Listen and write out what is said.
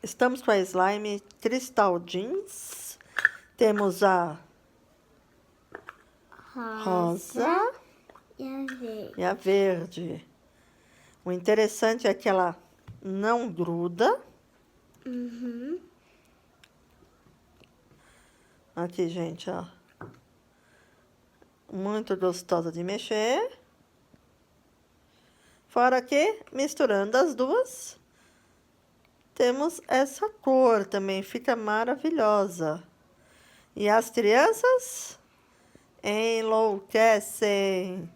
Estamos com a slime Crystal Jeans. Temos a rosa e a verde. e a verde. O interessante é que ela não gruda. Aqui, gente, ó. Muito gostosa de mexer. Fora que, misturando as duas, temos essa cor também. Fica maravilhosa. E as crianças enlouquecem.